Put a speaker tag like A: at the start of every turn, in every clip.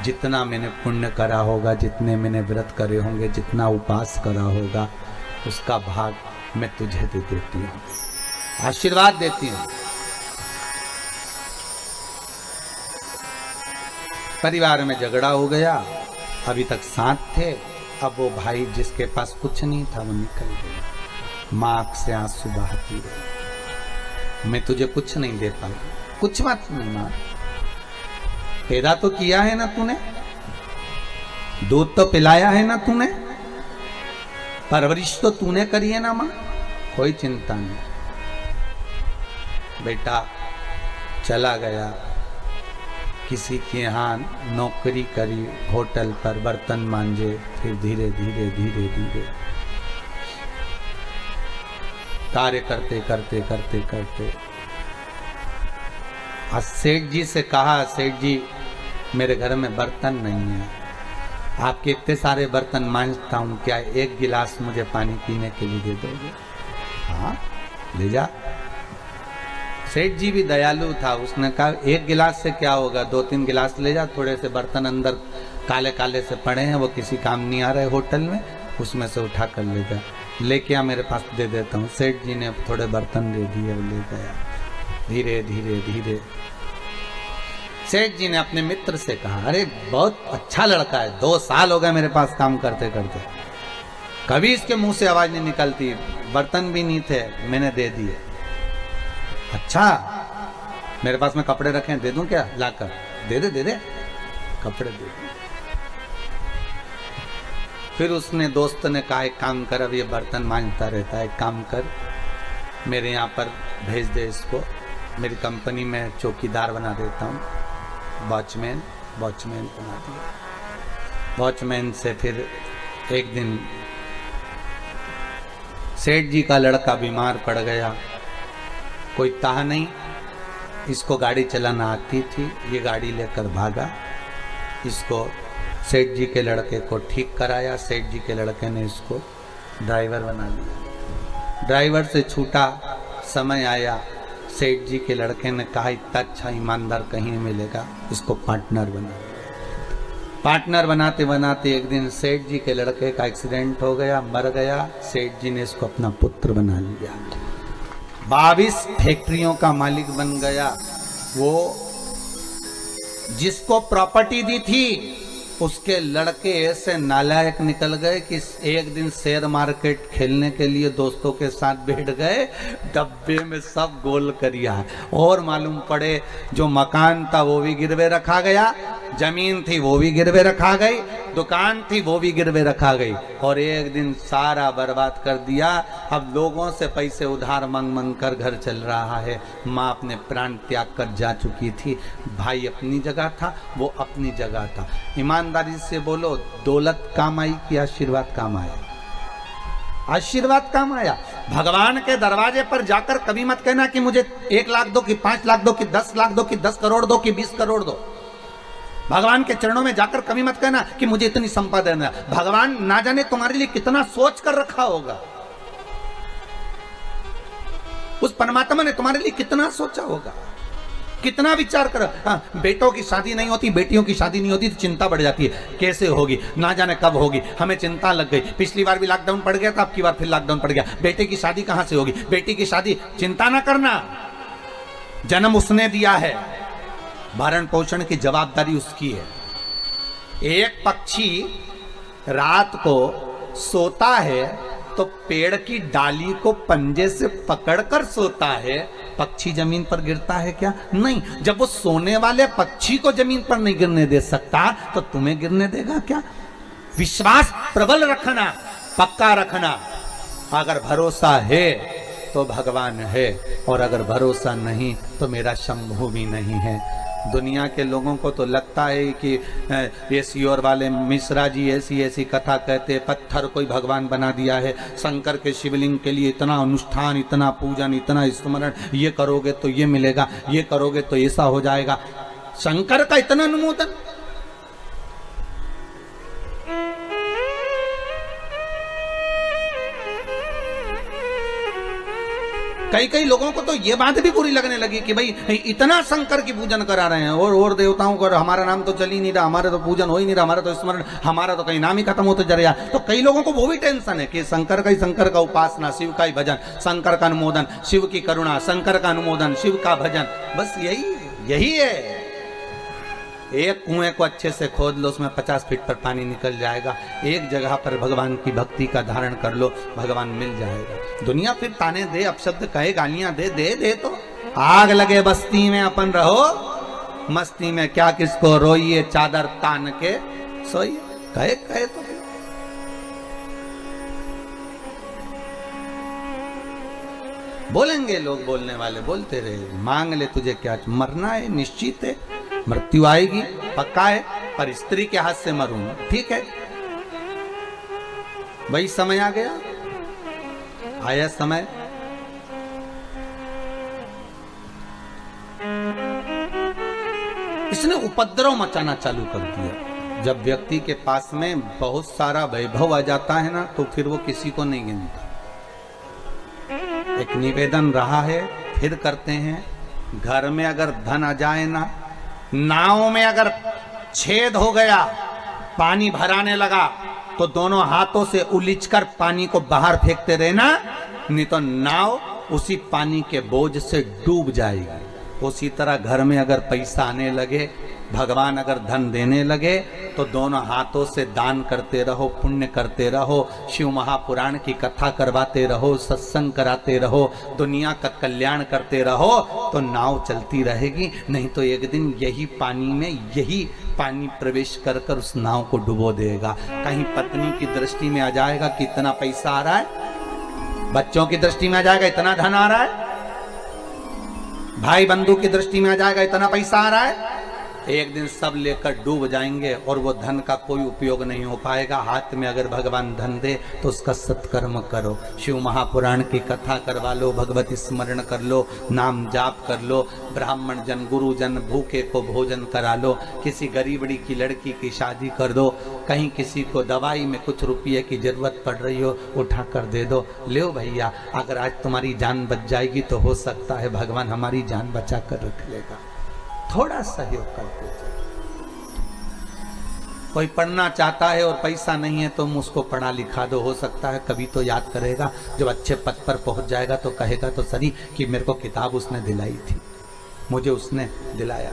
A: जितना मैंने पुण्य करा होगा, जितने मैंने व्रत करे होंगे, जितना उपास करा होगा, उसका भाग मैं तुझे दे देती हूँ, आशीर्वाद देती हूँ। परिवार में झगड़ा हो गया, अभी तक साथ थे, अब वो भाई जिसके पास कुछ नहीं था वो निकल गया, माँ आँख से आंसू बहाती रही, मैं तुझे कुछ नहीं दे पाई। कुछ बात नहीं माँ, पैदा तो किया है ना तूने, दूध तो पिलाया है ना तूने, परवरिश तो तूने करी है ना माँ, कोई चिंता नहीं। बेटा चला गया, किसी के यहाँ नौकरी करी, होटल पर बर्तन मांजे, फिर धीरे धीरे धीरे धीरे कार्य करते करते करते करते आज सेठ जी से कहा, सेठ जी मेरे घर में बर्तन नहीं है, आपके इतने सारे बर्तन मांजता हूँ, क्या एक गिलास मुझे पानी पीने के लिए दे दोगे? हाँ ले जा। सेठ जी भी दयालु था, उसने कहा एक गिलास से क्या होगा, 2-3 गिलास ले जा, थोड़े से बर्तन अंदर काले काले से पड़े हैं, वो किसी काम नहीं आ रहे होटल में, उसमें से उठा कर ले जा, लेके आ मेरे पास दे देता हूँ। सेठ जी ने थोड़े बर्तन दे दिए, वो ले गया। धीरे धीरे धीरे सेठ जी ने अपने मित्र से कहा, अरे बहुत अच्छा लड़का है, 2 साल हो गए मेरे पास काम करते करते, कभी इसके मुंह से आवाज नहीं निकलती, बर्तन भी नहीं थे, मैंने दे दिए। अच्छा मेरे पास में कपड़े रखे हैं, दे दूं क्या लाकर? दे दे दे दे, कपड़े दे दे। फिर उसने दोस्त ने कहा एक काम कर, अब ये बर्तन मांजता रहता है, एक काम कर मेरे यहाँ पर भेज दे इसको, मेरी कंपनी में चौकीदार बना देता हूँ, वॉचमैन बना दिया। वॉचमैन से फिर एक दिन सेठ जी का लड़का बीमार पड़ गया, कोई ताह नहीं, इसको गाड़ी चलाना आती थी, ये गाड़ी लेकर भागा, इसको सेठ जी के लड़के को ठीक कराया, सेठ जी के लड़के ने इसको ड्राइवर बना लिया। ड्राइवर से छूटा, समय आया, सेठ जी के लड़के ने कहा इतना अच्छा ईमानदार कहीं नहीं मिलेगा, इसको पार्टनर बना। पार्टनर बनाते बनाते एक दिन सेठ जी के लड़के का एक्सीडेंट हो गया, मर गया, सेठ जी ने इसको अपना पुत्र बना लिया, 22 फैक्ट्रियों का मालिक बन गया। वो जिसको प्रॉपर्टी दी थी उसके लड़के ऐसे नालायक निकल गए कि एक दिन शेयर मार्केट खेलने के लिए दोस्तों के साथ बैठ गए, डब्बे में सब गोल करिया, और मालूम पड़े जो मकान था वो भी गिरवे रखा गया, जमीन थी वो भी गिरवे रखा गई, दुकान थी वो भी गिरवे रखा गई, और एक दिन सारा बर्बाद कर दिया। अब लोगों से पैसे उधार मांग मांग कर घर चल रहा है। माँ अपने प्राण त्याग कर जा चुकी थी, भाई अपनी जगह था, वो अपनी जगह था। ईमानदारी से बोलो, दौलत काम आई कि आशीर्वाद काम आया? आशीर्वाद काम आया। भगवान के दरवाजे पर जाकर कभी मत कहना कि मुझे 1 लाख दो, कि 5 लाख दो, कि 10 लाख दो, कि 10 करोड़ दो, कि 20 करोड़ दो। भगवान के चरणों में जाकर कभी मत कहना कि मुझे इतनी संपदा देना। भगवान ना जाने तुम्हारे लिए कितना सोच कर रखा होगा, उस परमात्मा ने तुम्हारे लिए कितना सोचा होगा, कितना विचार कर। हाँ, बेटों की शादी नहीं होती, बेटियों की शादी नहीं होती तो चिंता बढ़ जाती है, कैसे होगी, ना जाने कब होगी, हमें चिंता लग गई। पिछली बार भी लॉकडाउन पड़ गया था, अब की बार फिर लॉकडाउन पड़ गया, बेटे की शादी कहां से होगी? बेटी की शादी, चिंता ना करना, जन्म उसने दिया है, भरण पोषण की जवाबदारी उसकी है। एक पक्षी रात को सोता है तो पेड़ की डाली को पंजे से पकड़कर सोता है, पक्षी जमीन पर गिरता है क्या? नहीं। जब वो सोने वाले पक्षी को जमीन पर नहीं गिरने दे सकता तो तुम्हें गिरने देगा क्या? विश्वास प्रबल रखना, पक्का रखना। अगर भरोसा है तो भगवान है, और अगर भरोसा नहीं तो मेरा शंभु भी नहीं है। दुनिया के लोगों को तो लगता है कि ये सियोर वाले मिश्रा जी ऐसी ऐसी कथा कहते, पत्थर कोई भगवान बना दिया है, शंकर के शिवलिंग के लिए इतना अनुष्ठान, इतना पूजन, इतना स्मरण, ये करोगे तो ये मिलेगा, ये करोगे तो ऐसा हो जाएगा। शंकर का इतना अनुमोदन। कई कई लोगों को तो ये बात भी बुरी लगने लगी कि भाई इतना शंकर की पूजन करा रहे हैं और देवताओं को, हमारा नाम तो चल ही नहीं रहा, हमारा तो पूजन हो ही नहीं रहा, हमारा तो स्मरण, हमारा तो कहीं नाम ही खत्म होते जा रहा। तो कई लोगों को वो भी टेंशन है कि शंकर का उपासना, शिव का ही भजन, शंकर का अनुमोदन, शिव की करुणा, शंकर का अनुमोदन, शिव का भजन, बस यही है। एक कुएं को अच्छे से खोद लो, उसमें 50 फीट पर पानी निकल जाएगा। एक जगह पर भगवान की भक्ति का धारण कर लो, भगवान मिल जाएगा। दुनिया फिर ताने दे, अपशब्द कहे, गालियां दे तो आग लगे बस्ती में, अपन रहो मस्ती में, क्या किसको रोइए चादर तान के सोइए, कहे तो। बोलेंगे लोग, बोलने वाले बोलते रहे, मांग ले तुझे क्या, मरना है निश्चित है, मृत्यु आएगी पक्का है, पर स्त्री के हाथ से मरूंगा, ठीक है। वही समय आ गया, आया समय। इसने उपद्रव मचाना चालू कर दिया। जब व्यक्ति के पास में बहुत सारा वैभव आ जाता है ना, तो फिर वो किसी को नहीं गिनता। एक निवेदन रहा है, फिर करते हैं, घर में अगर धन आ जाए ना, नाव में अगर छेद हो गया, पानी भराने लगा, तो दोनों हाथों से उलीचकर पानी को बाहर फेंकते रहना, नहीं तो नाव उसी पानी के बोझ से डूब जाएगी। उसी तरह घर में अगर पैसा आने लगे, भगवान अगर धन देने लगे, तो दोनों हाथों से दान करते रहो, पुण्य करते रहो, शिव महापुराण की कथा करवाते रहो, सत्संग कराते रहो, दुनिया का कल्याण करते रहो, तो नाव चलती रहेगी। नहीं तो एक दिन यही पानी प्रवेश कर कर उस नाव को डुबो देगा। कहीं पत्नी की दृष्टि में आ जाएगा कि इतना पैसा आ रहा है, बच्चों की दृष्टि में आ जाएगा इतना धन आ रहा है, भाई बंधु की दृष्टि में आ जाएगा इतना पैसा आ रहा है, एक दिन सब लेकर डूब जाएंगे और वो धन का कोई उपयोग नहीं हो पाएगा। हाथ में अगर भगवान धन दे तो उसका सत्कर्म करो, शिव महापुराण की कथा करवा लो, भगवती स्मरण कर लो, नाम जाप कर लो, ब्राह्मण जन गुरु जन भूखे को भोजन करा लो, किसी गरीबड़ी की लड़की की शादी कर दो, कहीं किसी को दवाई में कुछ रुपये की जरूरत पड़ रही हो उठा कर दे दो, ले भैया, अगर आज तुम्हारी जान बच जाएगी तो हो सकता है भगवान हमारी जान बचा कर रख लेगा। थोड़ा सहयोग करते थे। कोई पढ़ना चाहता है और पैसा नहीं है तो उसको पढ़ा लिखा दो, हो सकता है कभी तो याद करेगा, जब अच्छे पद पर पहुंच जाएगा तो कहेगा तो सही कि मेरे को किताब उसने दिलाई थी, मुझे उसने दिलाया।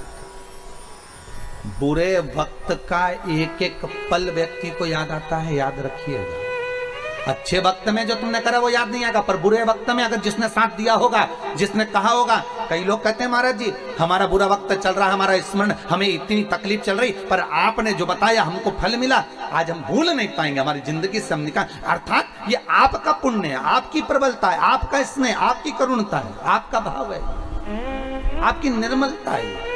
A: बुरे वक्त का एक एक पल व्यक्ति को याद आता है, याद रखिएगा। अच्छे वक्त में जो तुमने करा वो याद नहीं आएगा, पर बुरे वक्त में अगर जिसने साथ दिया होगा, जिसने कहा होगा। कई लोग कहते हैं महाराज जी हमारा बुरा वक्त चल रहा है, हमारा स्मरण, हमें इतनी तकलीफ चल रही, पर आपने जो बताया हमको फल मिला, आज हम भूल नहीं पाएंगे, हमारी जिंदगी से हम निकाल। अर्थात ये आपका पुण्य है, आपकी प्रबलता है, आपका स्नेह, आपकी करुणता है, आपका भाव है, आपकी निर्मलता है।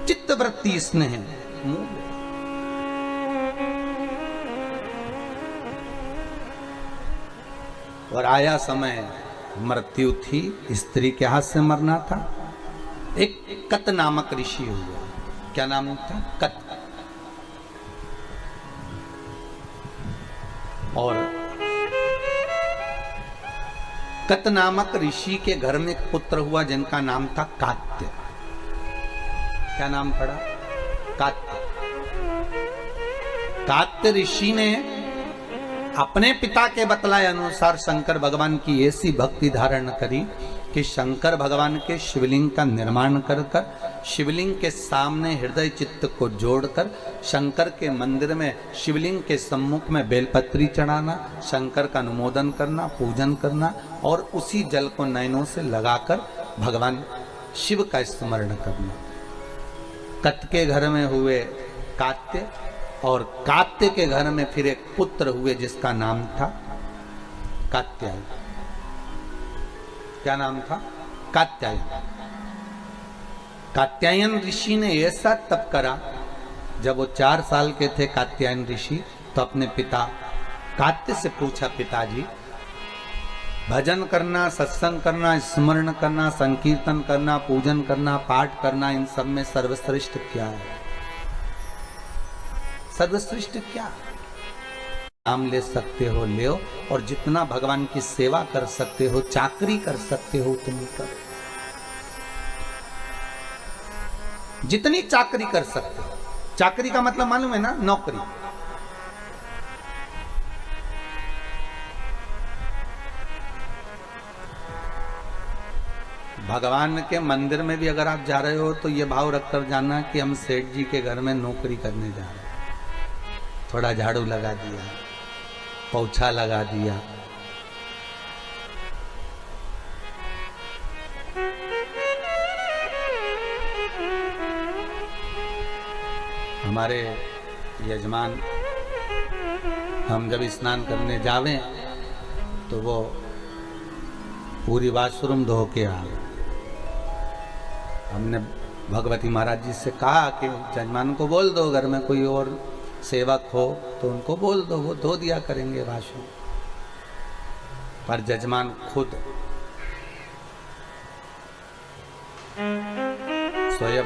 A: चित्तवृत्ति स्नेह मूल। और आया समय, मृत्यु थी, स्त्री के हाथ से मरना था। एक कत नामक ऋषि हुआ, क्या नाम था? कत। और कत नामक ऋषि के घर में एक पुत्र हुआ जिनका नाम था कात्य। क्या नाम पड़ा? कात्य। कात्य ऋषि ने अपने पिता के बतलाए अनुसार शंकर भगवान की ऐसी भक्ति धारण करी कि शंकर भगवान के शिवलिंग का निर्माण कर कर, शिवलिंग के सामने हृदय चित्त को जोड़कर, शंकर के मंदिर में शिवलिंग के सम्मुख में बेलपत्री चढ़ाना, शंकर का अनुमोदन करना, पूजन करना, और उसी जल को नयनों से लगाकर भगवान शिव का स्मरण करना। कत के घर में हुए कात्य, और कात्य के घर में फिर एक पुत्र हुए जिसका नाम था कात्यायन। क्या नाम था? कात्यायन। कात्यायन ऋषि ने ऐसा तप करा, जब वो 4 साल के थे कात्यायन ऋषि, तो अपने पिता कात्य से पूछा, पिताजी भजन करना, सत्संग करना, स्मरण करना, संकीर्तन करना, पूजन करना, पाठ करना, इन सब में सर्वश्रेष्ठ क्या है? सर्वश्रेष्ठ क्या? नाम ले सकते हो ले, और जितना भगवान की सेवा कर सकते हो, चाकरी कर सकते हो, उतनी करो। जितनी चाकरी कर सकते हो। चाकरी का मतलब मालूम है ना? नौकरी। भगवान के मंदिर में भी अगर आप जा रहे हो तो ये भाव रखकर जाना कि हम सेठ जी के घर में नौकरी करने जा रहे हैं। थोड़ा झाड़ू लगा दिया, पोछा लगा दिया, हमारे यजमान हम जब स्नान करने जावें तो वो पूरी वाशरूम धो के आ गए। हमने भगवती महाराज जी से कहा कि यजमान को बोल दो, घर में कोई और सेवक हो तो उनको बोल दो, वो धो दिया करेंगे वाशरूम। पर यजमान खुद स्वयं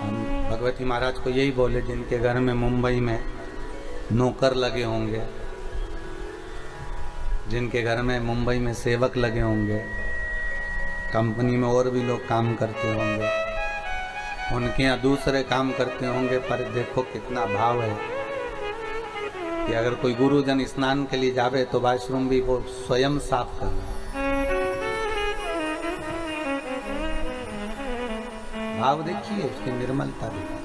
A: हम भगवती महाराज को यही बोले, जिनके घर में मुंबई में नौकर लगे होंगे, जिनके घर में मुंबई में सेवक लगे होंगे, कंपनी में और भी लोग काम करते होंगे, उनके यहाँ दूसरे काम करते होंगे, पर देखो कितना भाव है कि अगर कोई गुरुजन स्नान के लिए जावे तो वाशरूम भी वो स्वयं साफ करना। भाव देखिए, उसकी निर्मलता देखिए।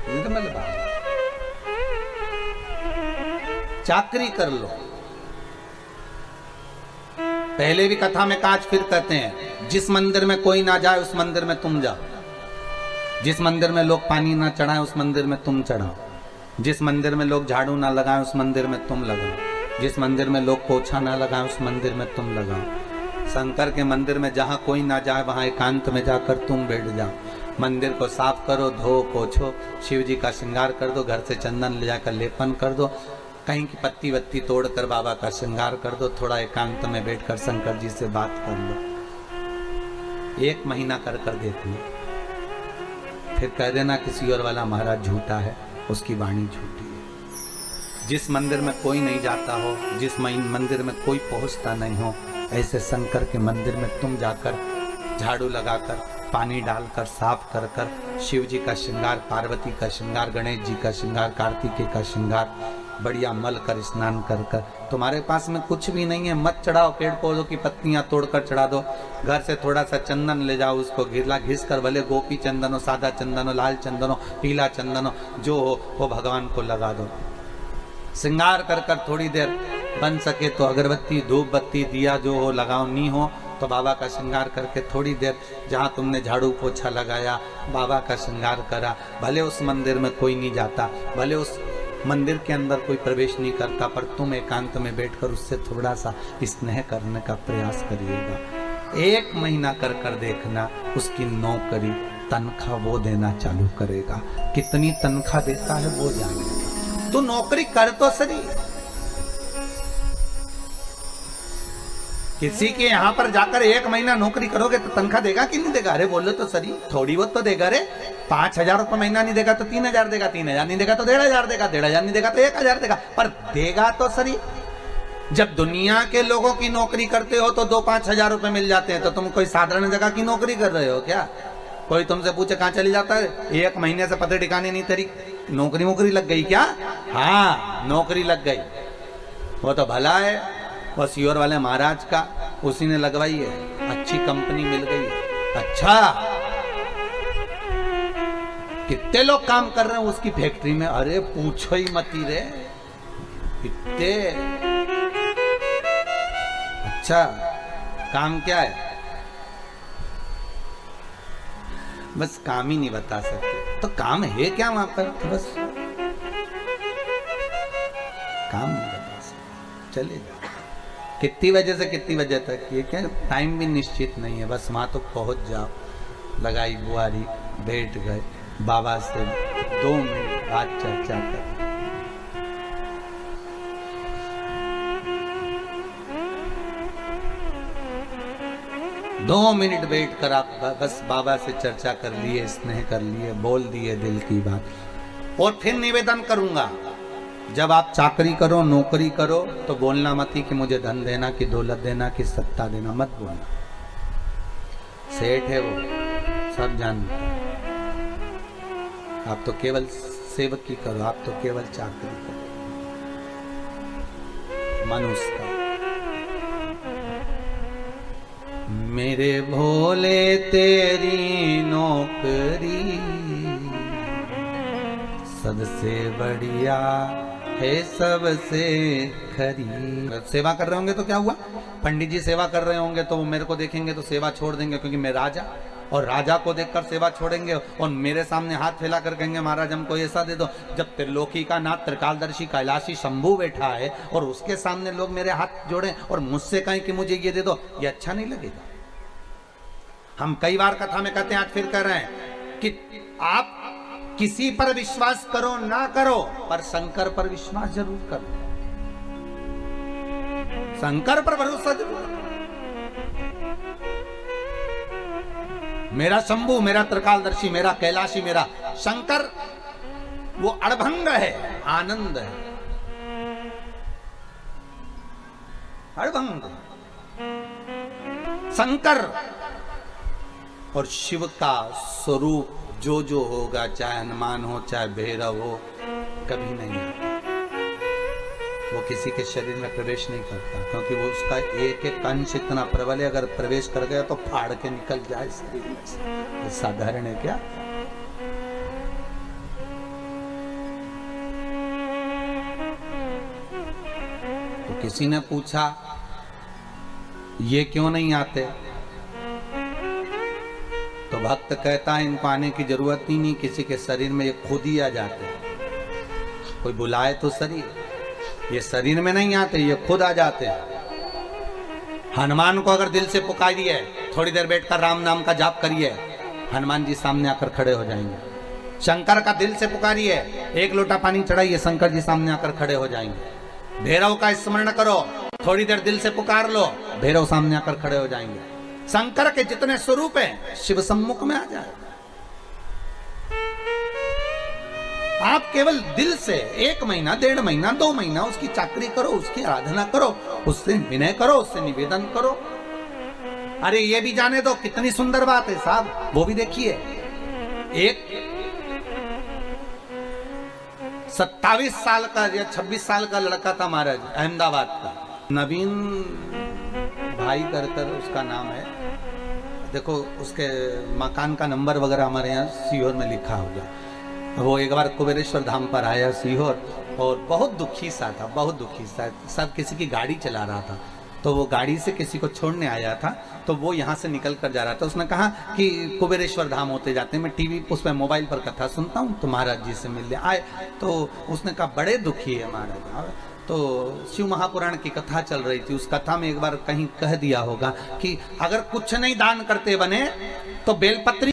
A: निर्मल भाव। चाकरी कर लो। पहले भी कथा में काज फिर कहते हैं, जिस मंदिर में कोई ना जाए उस मंदिर में तुम जाओ। जिस मंदिर में लोग पानी ना चढ़ाएं उस मंदिर में तुम चढ़ाओ। जिस मंदिर में लोग झाड़ू ना लगाएं उस मंदिर में तुम लगाओ। जिस मंदिर में लोग पोछा ना लगाएं उस मंदिर में तुम लगाओ। शंकर के मंदिर में जहां कोई ना जाए वहां एकांत में जाकर तुम बैठ जाओ। मंदिर को साफ करो, धो पोछो, शिव जी का श्रृंगार कर दो, घर से चंदन ले जाकर लेपन कर दो, कहीं की पत्ती वत्ती तोड़कर बाबा का श्रृंगार कर दो, थोड़ा एकांत में बैठकर शंकर जी से बात कर लो। 1 महीना कर कर देखना, फिर कह देना किसी और वाला महाराज झूठा है, उसकी वाणी झूठी है। जिस मंदिर में कोई नहीं जाता हो, जिस मंदिर में कोई पहुंचता नहीं हो, ऐसे शंकर के मंदिर में तुम जाकर झाड़ू लगाकर, पानी डालकर, साफ कर कर, शिव जी का श्रृंगार, पार्वती का श्रृंगार, गणेश जी का श्रृंगार, कार्तिकेय का श्रृंगार, बढ़िया मल कर स्नान कर कर। तुम्हारे पास में कुछ भी नहीं है, मत चढ़ाओ, पेड़ पौधों की पत्तियां तोड़कर चढ़ा दो। घर से थोड़ा सा चंदन ले जाओ, उसको घिस कर, भले गोपी चंदन हो, सादा चंदन हो, लाल चंदन हो, पीला चंदन हो, जो हो वो भगवान को लगा दो। श्रृंगार कर कर थोड़ी देर, बन सके तो अगरबत्ती, धूप बत्ती, दिया जो हो लगाओ, नहीं हो तो बाबा का श्रृंगार करके थोड़ी देर जहाँ तुमने झाड़ू पोछा लगाया, बाबा का श्रृंगार करा। भले उस मंदिर में कोई नहीं जाता, भले उस मंदिर के अंदर कोई प्रवेश नहीं करता, पर तुम एकांत में बैठकर उससे थोड़ा सा स्नेह करने का प्रयास करिएगा। 1 महीना कर कर देखना, उसकी नौकरी, तनख्वाह वो देना चालू करेगा। कितनी तनख्वाह देता है वो जानेगा। तो नौकरी कर तो सही। किसी के यहाँ पर जाकर 1 महीना नौकरी करोगे तो तनख्वाह देगा कि नहीं देगा? अरे बोलो तो सही, थोड़ी बहुत तो देगा रे। 5,000 रुपये महीना नहीं देगा तो 3,000 देगा, 3,000 नहीं देगा तो 1,500 देगा, 1,500 नहीं देगा तो 1,000 देगा, पर देगा तो सही। जब दुनिया के लोगों की नौकरी करते हो तो 2-5 हजार रुपए मिल जाते हैं, तो तुम कोई साधारण जगह की नौकरी कर रहे हो क्या? कोई तुमसे पूछे कहाँ चली जाता है, 1 महीने से पते ठिकाने नहीं, तेरी नौकरी लग गई क्या? हाँ, नौकरी लग गई। वो तो भला है, वो सीओर वाले महाराज का, उसी ने लगवाई है, अच्छी कंपनी मिल गई। अच्छा, कितने लोग काम कर रहे हैं उसकी फैक्ट्री में? अरे पूछो ही मती रे, कितने। अच्छा, काम क्या है? बस काम ही नहीं बता सकते, तो काम है क्या वहां पर? तो बस काम नहीं बता सकते, चलेगा। कितनी बजे से कितनी बजे तक, ये क्या टाइम भी निश्चित नहीं है, बस वहां तो पहुंच जाओ, लगाई बुआरी, बैठ गए, बाबा से 2 मिनट बात चर्चा कर। 2 मिनट बैठ कर आप बस बाबा से चर्चा कर लिए, स्नेह कर लिए, बोल दिए दिल की बात। और फिर निवेदन करूंगा, जब आप चाकरी करो, नौकरी करो, तो बोलना मत ही कि मुझे धन देना, कि दौलत देना, कि सत्ता देना, मत बोलना। सेठ है वो, सब जानते हैं। आप तो केवल सेवक की करो, आप तो केवल चाकरी करो, मनुष्य का। मेरे भोले तेरी नौकरी सबसे बढ़िया है, सबसे खरी। सेवा कर रहे होंगे तो क्या हुआ, पंडित जी सेवा कर रहे होंगे तो वो मेरे को देखेंगे तो सेवा छोड़ देंगे, क्योंकि मैं राजा, और राजा को देखकर सेवा छोड़ेंगे और मेरे सामने हाथ फैला कर कहेंगे महाराज हमको ऐसा दे दो। जब त्रिलोकी का नाथ, त्रिकालदर्शी, कैलाशी शंभू बैठा है और उसके सामने लोग मेरे हाथ जोड़े और मुझसे कहें कि मुझे ये दे दो, ये अच्छा नहीं लगेगा। हम कई बार कथा में कहते हैं, आज फिर कह रहे हैं कि आप किसी पर विश्वास करो ना करो, पर शंकर पर विश्वास जरूर करो, शंकर पर भरोसा जरूर करो। मेरा शंभू, मेरा त्रिकालदर्शी, मेरा कैलाशी, मेरा शंकर वो अड़भंग है, आनंद है, अड़भंग। शंकर और शिव का स्वरूप जो जो होगा, चाहे हनुमान हो, चाहे भैरव हो, कभी नहीं आता। वो किसी के शरीर में प्रवेश नहीं करता, क्योंकि वो उसका एक एक अंश इतना प्रबल है, अगर प्रवेश कर गया तो फाड़ के निकल जाए शरीर में से। तो साधारण है क्या? तो किसी ने पूछा ये क्यों नहीं आते, तो भक्त कहता है इनको आने की जरूरत ही नहीं, किसी के शरीर में ये खुद ही आ जाते हैं। कोई बुलाए तो शरीर, ये शरीर में नहीं आते, ये खुद आ जाते हैं। हनुमान को अगर दिल से पुकारिए, थोड़ी देर बैठकर राम नाम का जाप करिए, हनुमान जी सामने आकर खड़े हो जाएंगे। शंकर का दिल से पुकारिए, एक लोटा पानी चढ़ाइए, शंकर जी सामने आकर खड़े हो जाएंगे। भैरव का स्मरण करो, थोड़ी देर दिल से पुकार लो, भैरव सामने आकर खड़े हो जाएंगे। शंकर के जितने स्वरूप हैं शिव सम्मुख में आ जाए। आप केवल दिल से 1 महीना, 1.5 महीना, 2 महीना उसकी चाकरी करो, उसकी आराधना करो, उससे विनय करो, उससे निवेदन करो। अरे ये भी जाने दो, कितनी सुंदर बात है साहब, वो भी देखिए। एक 27 साल का या 26 साल का लड़का था महाराज, अहमदाबाद का, नवीन भाई कर उसका नाम है। देखो उसके मकान का नंबर वगैरह हमारे यहाँ सीहोर में लिखा होगा। वो एक बार कुबेरेश्वर धाम पर आया सीहोर, और बहुत दुखी सा था, बहुत दुखी सा। सब किसी की गाड़ी चला रहा था, तो वो गाड़ी से किसी को छोड़ने आया था, तो वो यहाँ से निकल कर जा रहा था। उसने कहा कि कुबेरेश्वर धाम होते जाते हैं, मैं टीवी उस पर मोबाइल पर कथा सुनता हूँ, तो महाराज जी से मिलने आए। तो उसने कहा बड़े दुखी है महाराज। तो शिव महापुराण की कथा चल रही थी, उस कथा में एक बार कहीं कह दिया होगा कि अगर कुछ नहीं दान करते बने तो बेलपत्री